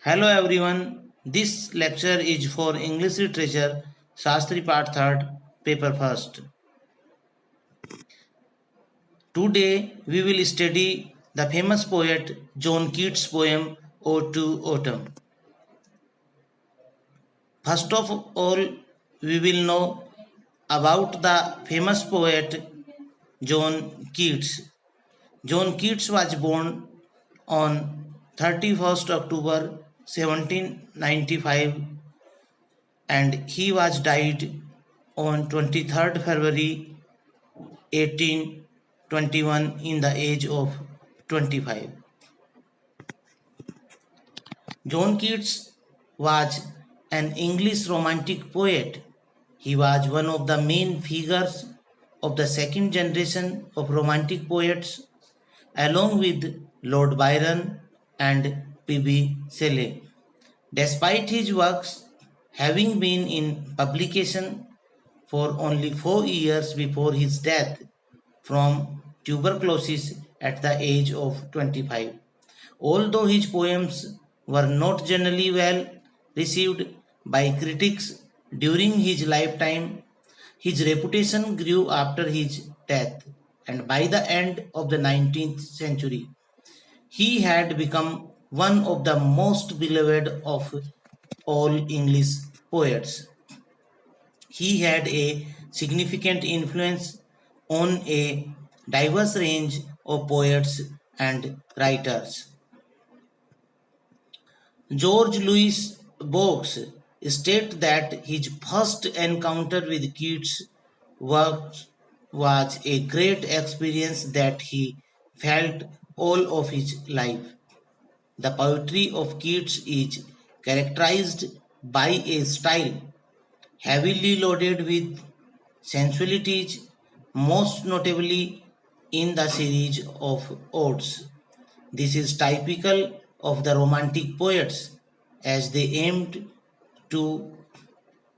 Hello everyone. This lecture is for English Literature, Shastri Part 3rd, Paper 1st. Today we will study the famous poet John Keats' poem Ode to Autumn. First of all, we will know about the famous poet John Keats. John Keats was born on 31st October 1795 and he was died on 23rd February 1821 in the age of 25. John Keats was an English romantic poet. He was one of the main figures of the second generation of romantic poets, along with Lord Byron and P.B. Shelley. Despite his works having been in publication for only 4 years before his death from tuberculosis at the age of 25. Although his poems were not generally well received by critics during his lifetime, his reputation grew after his death, and by the end of the 19th century, he had become one of the most beloved of all English poets. He had a significant influence on a diverse range of poets and writers. George Louis Box states that his first encounter with Keats' works was a great experience that he felt all of his life. The poetry of Keats is characterized by a style heavily loaded with sensualities, most notably in the series of odes. This is typical of the Romantic poets, as they aimed to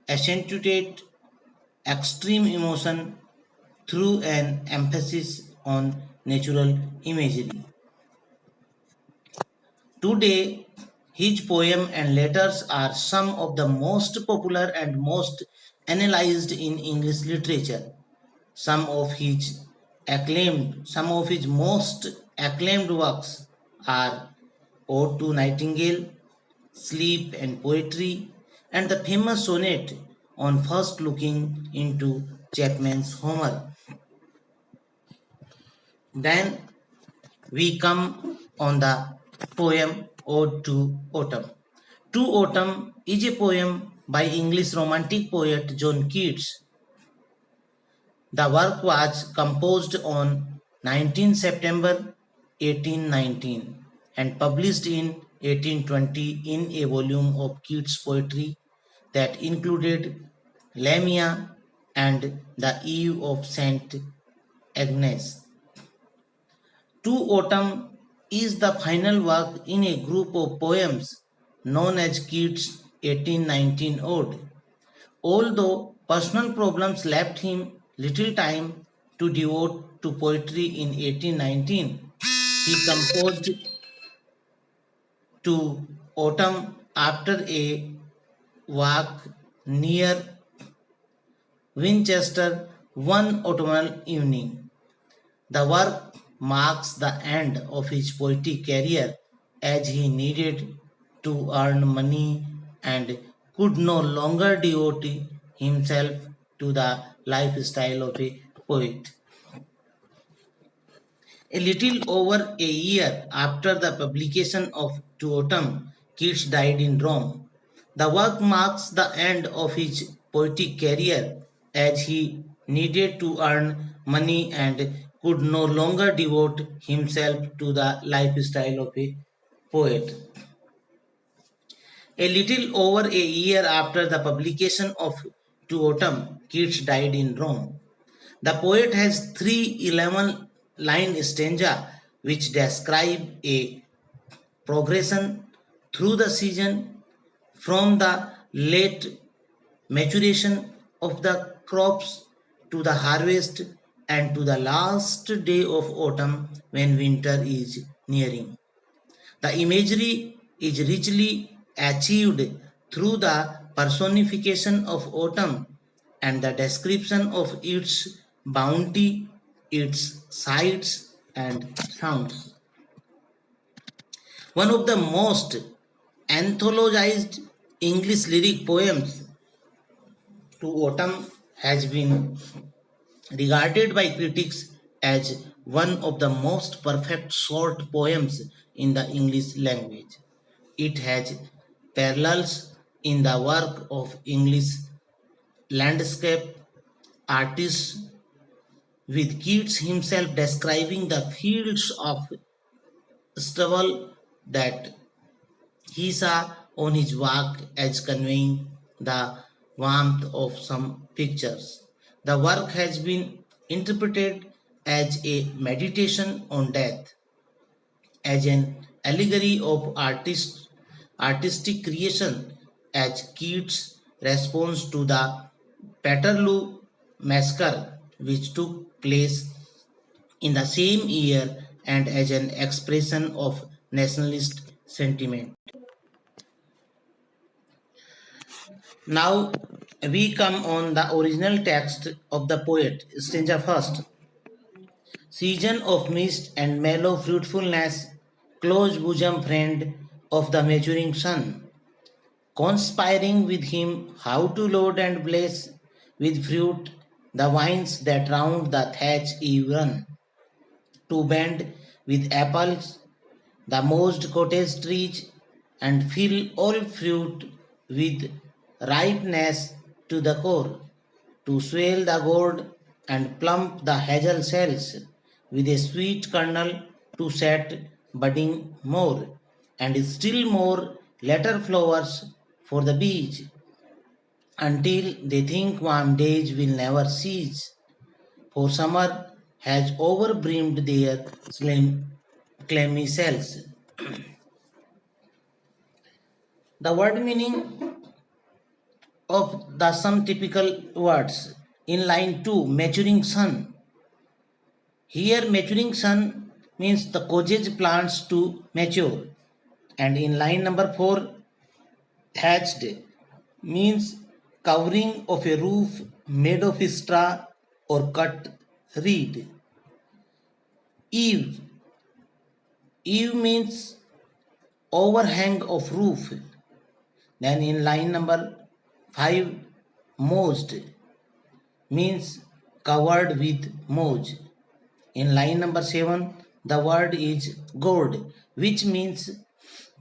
accentuate extreme emotion through an emphasis on natural imagery. Today, his poems and letters are some of the most popular and most analyzed in English literature. Some of his most acclaimed works are Ode to Nightingale, Sleep and Poetry, and the famous sonnet on first looking into Chapman's Homer. Then we come on the poem Ode to Autumn. To Autumn is a poem by English romantic poet John Keats. The work was composed on 19 September 1819 and published in 1820 in a volume of Keats' poetry that included Lamia and the Eve of Saint Agnes. To Autumn is the final work in a group of poems known as Keats' 1819 Ode. Although personal problems left him little time to devote to poetry in 1819, he composed To Autumn after a walk near Winchester one autumnal evening. The work marks the end of his poetic career as he needed to earn money and could no longer devote himself to the lifestyle of a poet. A little over a year after the publication of To Autumn, Keats died in Rome. The work marks the end of his poetic career as he needed to earn money and could no longer devote himself to the lifestyle of a poet. A little over a year after the publication of To Autumn, Keats died in Rome. The poet has three 11-line stanza which describe a progression through the season from the late maturation of the crops to the harvest and to the last day of autumn when winter is nearing. The imagery is richly achieved through the personification of autumn and the description of its bounty, its sights and sounds. One of the most anthologized English lyric poems to autumn has been regarded by critics as one of the most perfect short poems in the English language. It has parallels in the work of English landscape artists, with Keats himself describing the fields of stubble that he saw on his walk as conveying the warmth of some pictures. The work has been interpreted as a meditation on death, as an allegory of artistic creation, as Keats' response to the Peterloo massacre, which took place in the same year, and as an expression of nationalist sentiment. Now we come on the original text of the poet, Stranger First. Season of mist and mellow fruitfulness, close bosom friend of the maturing sun, conspiring with him how to load and bless with fruit the vines that round the thatch eve run, to bend with apples the most cottage trees, and fill all fruit with ripeness to the core, to swell the gourd and plump the hazel cells with a sweet kernel to set budding more, and still more later flowers for the bees, until they think warm days will never cease, for summer has overbrimmed their slim, clammy cells. The word meaning of the some typical words in line 2, maturing sun. Here maturing sun means the cottage plants to mature, and in line number 4, thatched means covering of a roof made of straw or cut reed. Eave, eave means overhang of roof. Then in line number 5, mosed means covered with moj. In line number 7, the word is gourd, which means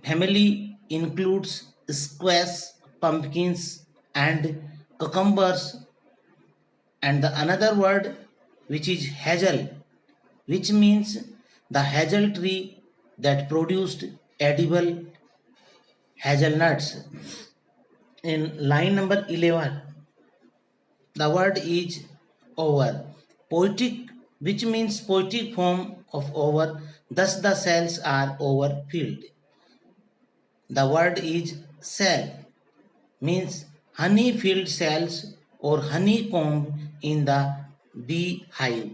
family includes squash, pumpkins, and cucumbers. And the another word, which is hazel, which means the hazel tree that produced edible hazelnuts. In line number 11, the word is over, poetic, which means poetic form of over, thus the cells are overfilled. The word is cell, means honey filled cells or honeycomb in the beehive.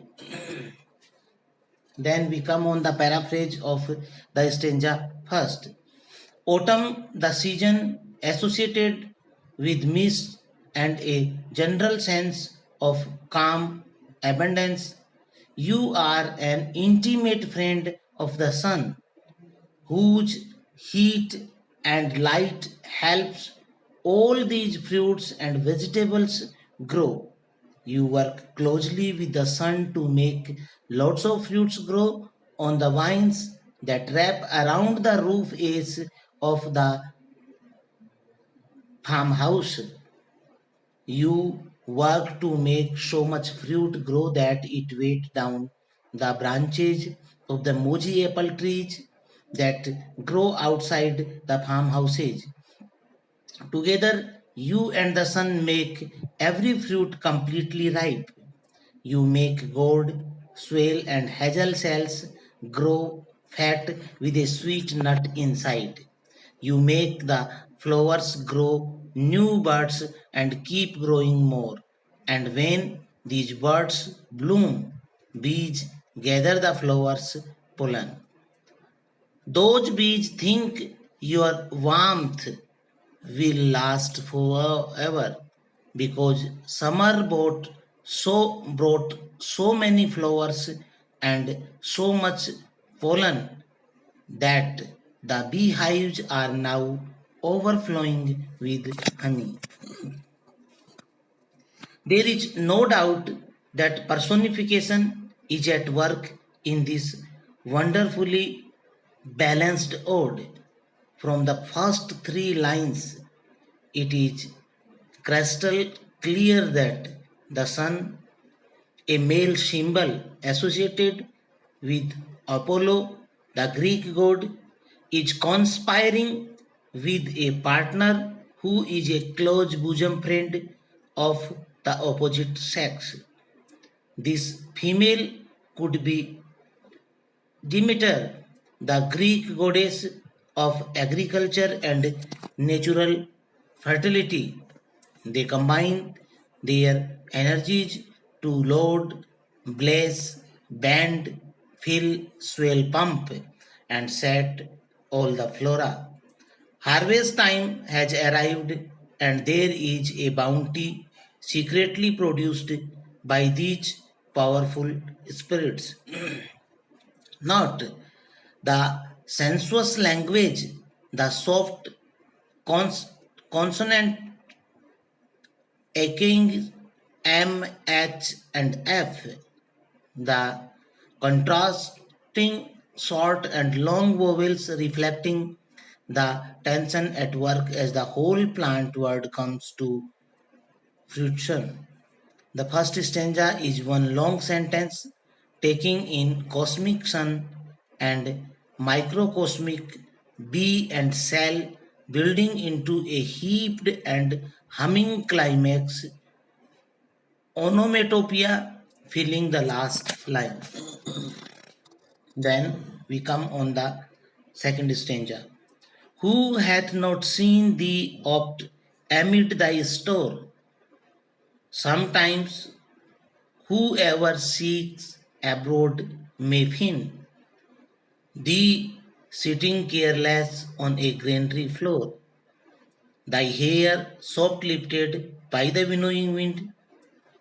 Then we come on the paraphrase of the stanza first. Autumn, the season associated with mist and a general sense of calm, abundance. You are an intimate friend of the sun, whose heat and light helps all these fruits and vegetables grow. You work closely with the sun to make lots of fruits grow on the vines that wrap around the roof edge of the farmhouse. You work to make so much fruit grow that it weighs down the branches of the moji apple trees that grow outside the farmhouses. Together, you and the sun make every fruit completely ripe. You make gourd, swale, and hazel cells grow fat with a sweet nut inside. You make the flowers grow new buds and keep growing more. And when these buds bloom, bees gather the flowers' pollen. Those bees think your warmth will last forever because summer brought so many flowers and so much pollen that the beehives are now overflowing with honey. There is no doubt that personification is at work in this wonderfully balanced ode. From the first three lines, it is crystal clear that the sun, a male symbol associated with Apollo, the Greek god, is conspiring with a partner who is a close bosom friend of the opposite sex. This female could be Demeter, the Greek goddess of agriculture and natural fertility. They combine their energies to load, blaze, bend, fill, swell, pump, and set all the flora. Harvest time has arrived, and there is a bounty secretly produced by these powerful spirits. Not the sensuous language, the soft cons- consonant echoing M, H, and F, the contrasting short and long vowels reflecting the tension at work as the whole plant word comes to fruition. The first stanza is one long sentence taking in cosmic sun and microcosmic bee and cell building into a heaped and humming climax, onomatopoeia filling the last line. Then we come on the second stanza. Who hath not seen thee oft amid thy store? Sometimes whoever seeks abroad may find thee sitting careless on a granary floor, thy hair soft lifted by the winnowing wind,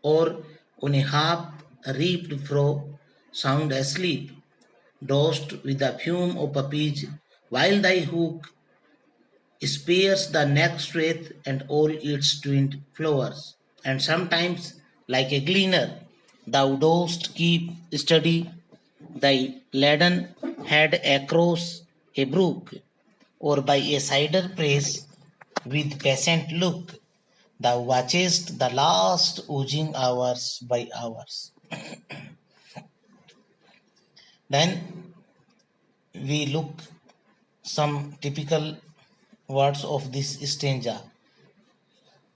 or on a half reaped fro, sound asleep, dosed with the fume of poppies, while thy hook spares the next wreath and all its twinned flowers. And sometimes, like a gleaner, thou dost keep steady thy laden head across a brook, or by a cider press with patient look, thou watchest the last oozing hours by hours. Then we look some typical words of this stanza.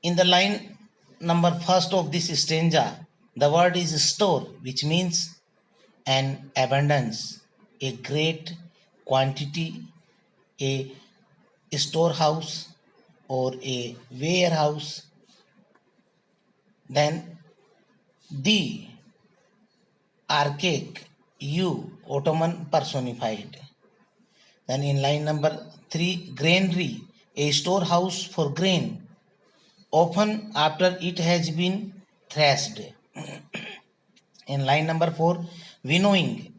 In the line number first of this stanza, the word is store, which means an abundance, a great quantity, a storehouse or a warehouse. Then the archaic, you, Ottoman personified. Then in line number 3, granary, a storehouse for grain, often after it has been thrashed. In line number 4, winnowing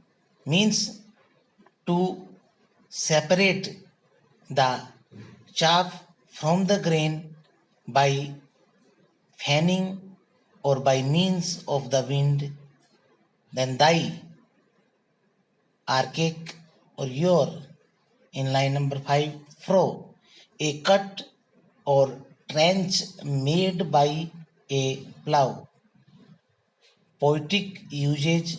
means to separate the chaff from the grain by fanning or by means of the wind. Then thy, archaic or your. In line number 5, fro, a cut or trench made by a plough. Poetic usage,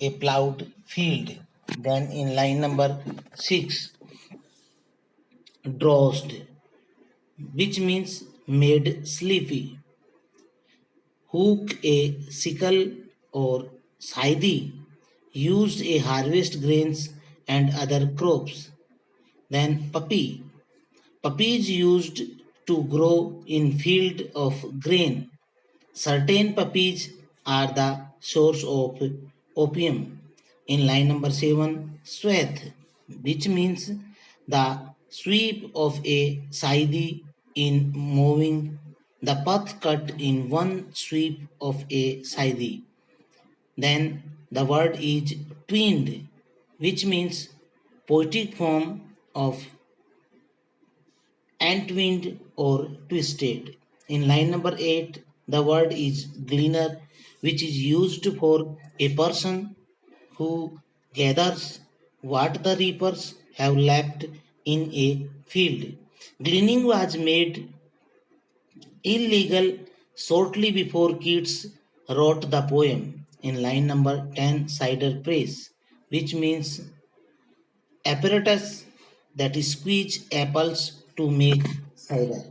a ploughed field. Then in line number 6, drowsed, which means made sleepy. Hook, a sickle or scythe, used a harvest grains and other crops. Then puppy, puppies used to grow in field of grain. Certain puppies are the source of opium. In line number 7, swath, which means the sweep of a scythe in moving the path cut in one sweep of a scythe. Then the word is twinned, which means poetic form of entwined or twisted. In line number 8, the word is gleaner, which is used for a person who gathers what the reapers have left in a field. Gleaning was made illegal shortly before Keats wrote the poem in line number 10 cider press, which means apparatus that squeeze apples to make cider.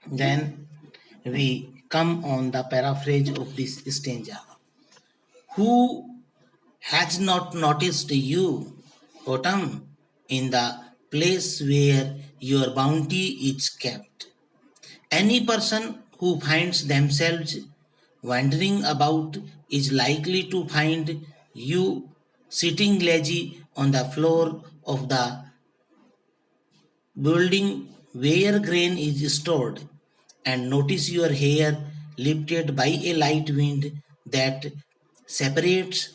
Then we come on the paraphrase of this stanza. Who has not noticed you, Autumn, in the place where your bounty is kept? Any person who finds themselves wandering about is likely to find you sitting lazy on the floor of the building where grain is stored, and notice your hair lifted by a light wind that separates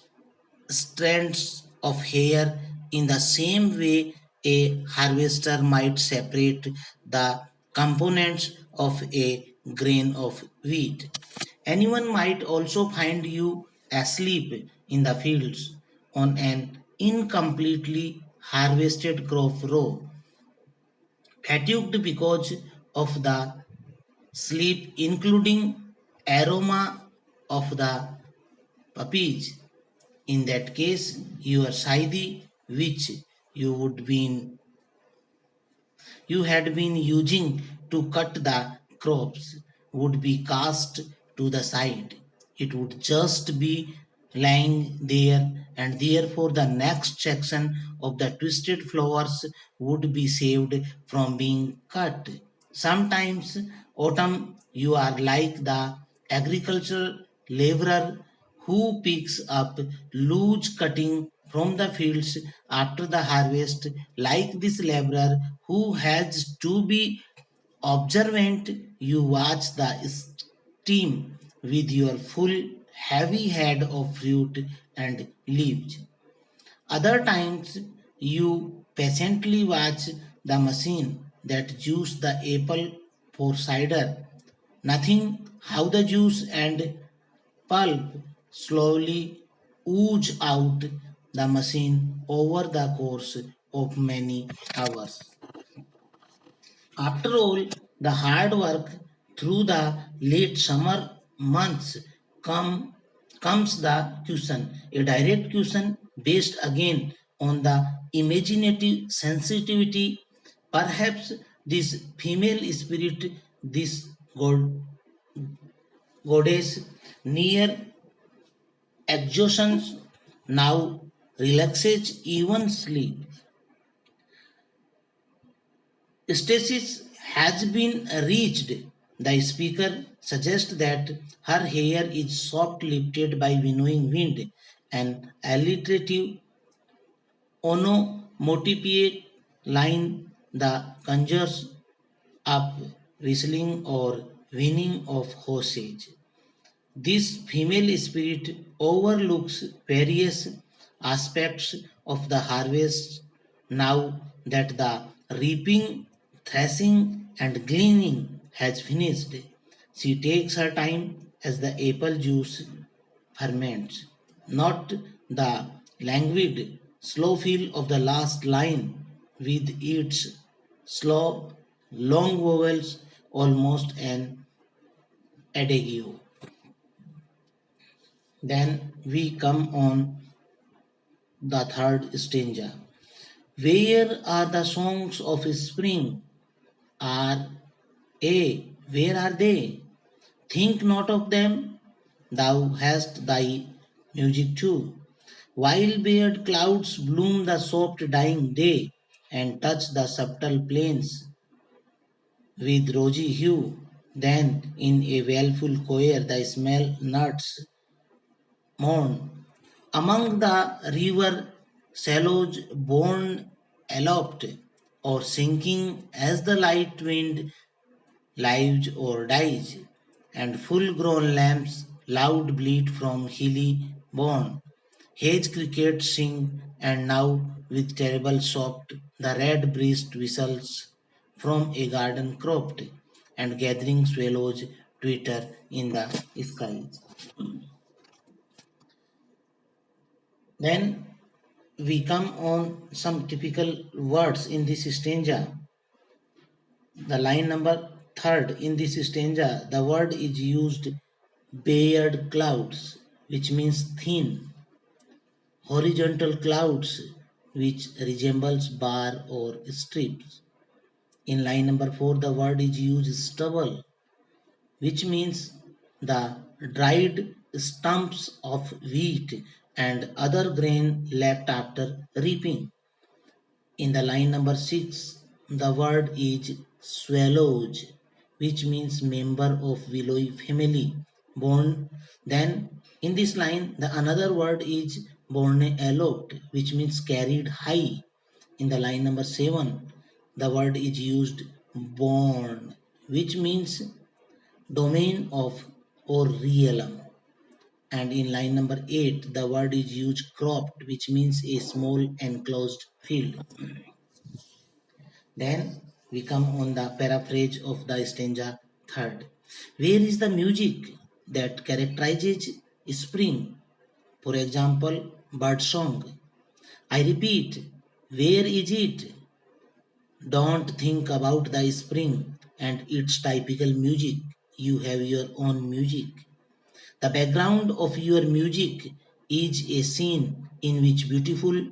strands of hair in the same way a harvester might separate the components of a grain of wheat. Anyone might also find you asleep in the fields on an incompletely harvested crop row, fatigued because of the sleep, including aroma of the puppies. In that case, your scythe, which you would been you had been using to cut the crops, would be cast to the side. It would just be lying there, and therefore the next section of the twisted flowers would be saved from being cut. Sometimes, autumn, you are like the agricultural laborer who picks up loose cutting from the fields after the harvest, like this laborer who has to be observant. You watch the stream with your full heavy head of fruit and leaves. Other times, you patiently watch the machine that juices the apple for cider, nothing how the juice and pulp slowly ooze out the machine over the course of many hours. After all the hard work through the late summer months come, comes the question, a direct question based again on the imaginative sensitivity. Perhaps this female spirit, this goddess, near exhaustion, now relaxes even sleep. Stasis has been reached. The speaker suggests that her hair is soft lifted by winnowing wind, an alliterative onomatopoeic line that conjures up whistling or winning of horses. This female spirit overlooks various aspects of the harvest now that the reaping, threshing, and gleaning has finished. She takes her time as the apple juice ferments, not the languid, slow feel of the last line with its slow, long vowels, almost an adagio. Then we come on the third stanza. Where are the songs of spring? Are where are they? Think not of them. Thou hast thy music too. While beard clouds bloom the soft dying day and touch the subtle plains with rosy hue, then in a wailful choir the smell nuts mourn. Among the river shallows borne aloft, or sinking as the light wind lives or dies, and full-grown lambs loud bleat from hilly bourne. Hedge crickets sing, and now with terrible soft the red-breast whistles from a garden cropped, and gathering swallows twitter in the skies. Then we come on some typical words in this stanza. The line number third in this stanza, the word is used bared clouds, which means thin, horizontal clouds, which resembles bar or strips. In line number four, the word is used stubble, which means the dried stumps of wheat and other grain left after reaping. In the line number 6, the word is swallows, which means member of willowy family. Born. Then in this line, the another word is borne aloft, which means carried high. In the line number 7, the word is used born, which means domain of or realm. And in line number 8, the word is used cropped, which means a small enclosed field. Then we come on the paraphrase of the stanza third. Where is the music that characterizes spring? For example, bird song. I repeat, where is it? Don't think about the spring and its typical music. You have your own music. The background of your music is a scene in which beautiful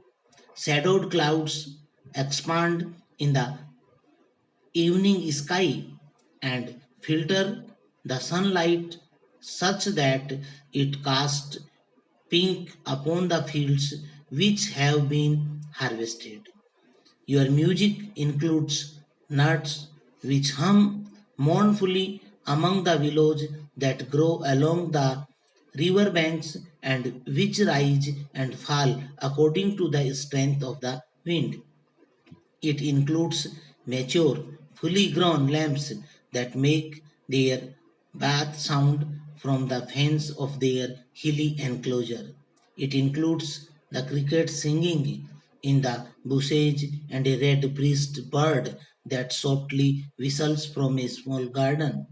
shadowed clouds expand in the evening sky and filter the sunlight such that it casts pink upon the fields which have been harvested. Your music includes nuts which hum mournfully among the willows that grow along the river banks and which rise and fall according to the strength of the wind. It includes mature, fully grown lambs that make their bath sound from the fence of their hilly enclosure. It includes the cricket singing in the bushes and a red-breasted bird that softly whistles from a small garden.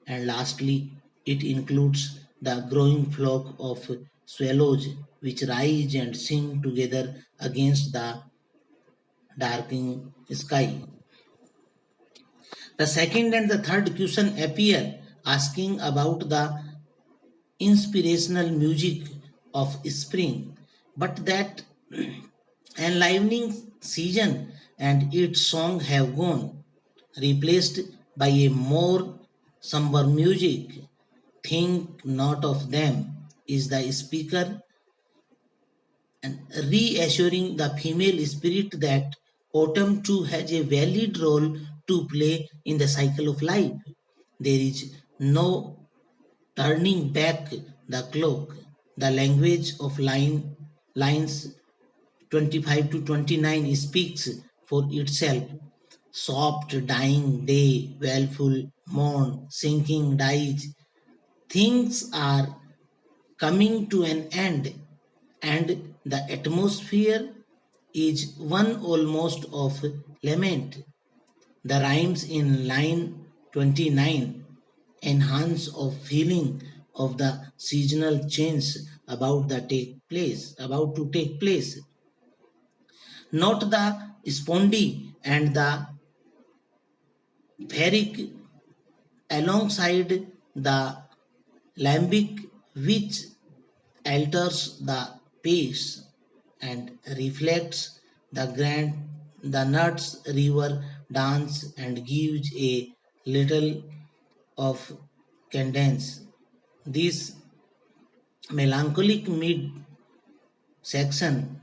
And lastly, it includes the growing flock of swallows which rise and sing together against the darkening sky. The second and the third question appear asking about the inspirational music of spring, but that enlivening season and its song have gone, replaced by a more somber music. Think not of them, is the speaker, and reassuring the female spirit that autumn too has a valid role to play in the cycle of life. There is no turning back the clock. The language of lines 25 to 29 speaks for itself. Soft dying day, wailful morn, sinking dies. Things are coming to an end, and the atmosphere is one almost of lament. The rhymes in line 29 enhance of feeling of the seasonal change about to take place. Not the spondy and the ferric alongside the lambic which alters the pace and reflects the nuts river dance and gives a little of cadence. This melancholic mid section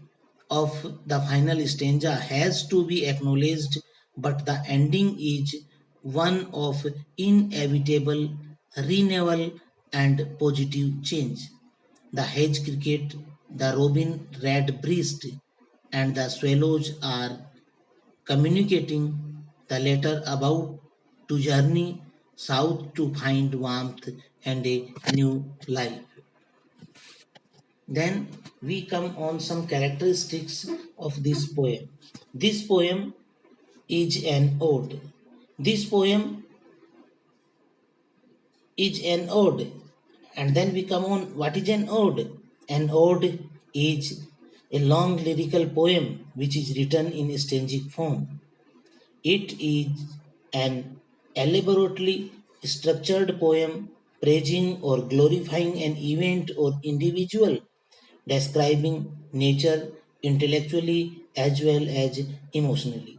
of the final stanza has to be acknowledged, but the ending is one of inevitable renewal and positive change. The hedge cricket, the robin redbreast, and the swallows are communicating the letter about to journey south to find warmth and a new life. Then we come on some characteristics of this poem. This poem is an ode. This poem is an ode. And then we come on what is an ode? An ode is a long lyrical poem which is written in stanzic form. It is an elaborately structured poem praising or glorifying an event or individual, describing nature intellectually as well as emotionally.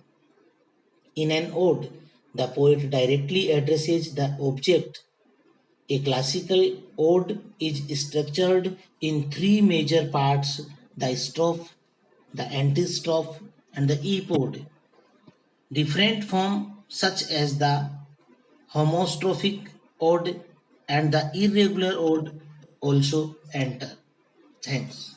In an ode, the poet directly addresses the object. A classical ode is structured in three major parts: the strophe, the antistrophe, and the epode. Different forms such as the homostrophic ode and the irregular ode also enter. Thanks.